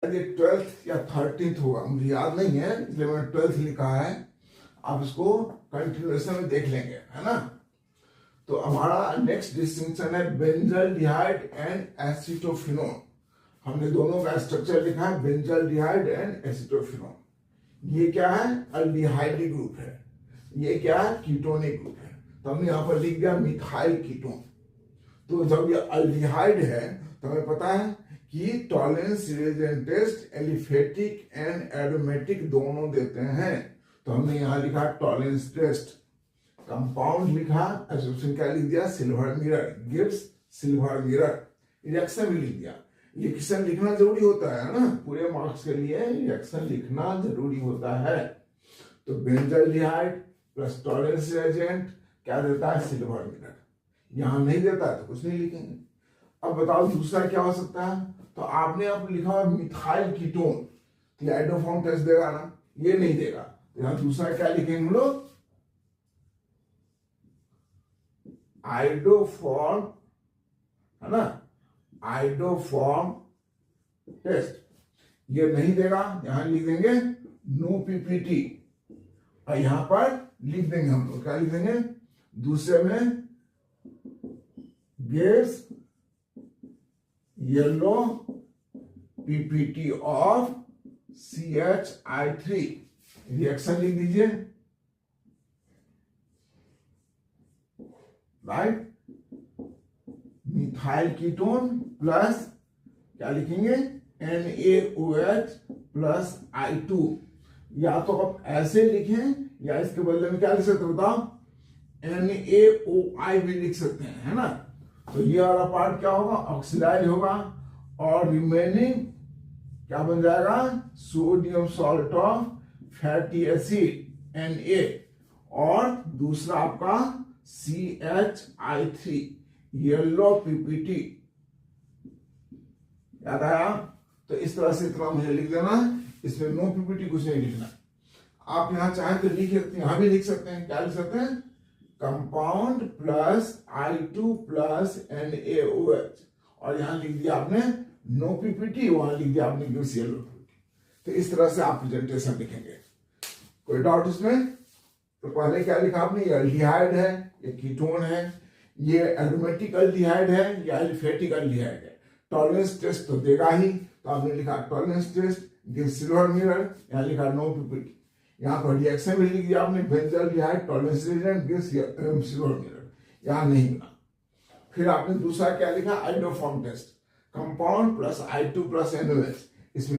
ये 12th या 13th होगा, मुझे याद नहीं है इसलिए मैंने 12th लिखा है। आप इसको कंटिन्यूएशन में देख लेंगे, है ना। तो हमारा नेक्स्ट डिस्टिंक्शन है बेंजल्डिहाइड एंड एसिटोफिनोन। हमने दोनों का स्ट्रक्चर लिखा है, बेंजल्डिहाइड एंड एसिटोफिनोन। ये क्या है? अल्डिहाइडी ग्रुप है। ये क्या है? कीटोनिक ग्रुप है। तो हमने यहाँ पर लिख दिया मिथाइल कीटोन। तो जब ये अल्डिहाइड है तो हमें पता है कि Tollens reagent test aliphatic and aromatic दोनों देते हैं। तो हमने यहाँ लिखा टॉलरेंस टेस्ट, कंपाउंड लिखा, एब्जॉर्प्शन क्या लिख दिया? Silver mirror, gives silver mirror. Reaction भी लिख दिया। रिएक्शन लिखना जरूरी होता है ना, पूरे मार्क्स के लिए रिएक्शन लिखना जरूरी होता है। तो बेंजल्डिहाइड प्लस टॉलरेंस रिएजेंट क्या देता है? Silver mirror. यहां नहीं देता है तो कुछ नहीं लिखेंगे। अब बताओ दूसरा क्या हो सकता है? तो आपने अब लिखा हुआ मिथाइल कीटोन, तो ये आइडोफॉर्म टेस्ट देगा ना? ये नहीं देगा। तो यहां दूसरा क्या लिखेंगे हम लोग? आइडोफॉर्म, है ना, आइडोफॉर्म टेस्ट। ये नहीं देगा, यहां लिख देंगे नो पीपीटी। और यहां पर लिख देंगे हम लोग, क्या लिख देंगे? दूसरे में gives yellow ppt of CHI3। Reaction लिख दीजिए, राइट। मिथाइल कीटोन प्लस क्या लिखेंगे? NaOH plus I2। या तो आप ऐसे लिखें या इसके बदले में क्या लिख सकते हो बताओ? NaOI भी लिख सकते हैं, है ना। तो ये वाला पार्ट क्या होगा? ऑक्सीडाइज होगा और रिमेनिंग क्या बन जाएगा? Sodium salt of fatty acid Na, और दूसरा आपका CHI3 येलो पीपीटी। याद आया? तो इस तरह से इतना मुझे लिख देना है, इसमें नो पीपीटी कुछ नहीं लिखना। आप यहां चाहें तो लिख सकते हैं, यहां भी लिख सकते हैं। क्या लिख सकते हैं? Compound plus I2 plus NaOH, और यहां लिख दिया आपने नो पीपीटी, वहां लिख दिया आपने गिव्स येलो पीपीटी। तो इस तरह से आप प्रेजेंटेशन लिखेंगे। कोई डाउट इसमें? तो पहले क्या लिखा आपने? ये अल्डिहाइड है, ये कीटोन है, ये एरोमेटिक अल्डिहाइड है, या एलिफेटिक अल्डिहाइड है। टॉलरेंस टेस्ट तो देगा ही, तो आपने लिखा Tollens test gives silver mirror, यहां लिखा नो पीपीटी। यहाँ पर रिएक्शन भी लिख दिया आपने, benzaldehyde Tollens reagent gives silver mirror, यहां नहीं मिला। फिर आपने दूसरा क्या लिखा? Iodoform test, compound plus I2 plus NaOH।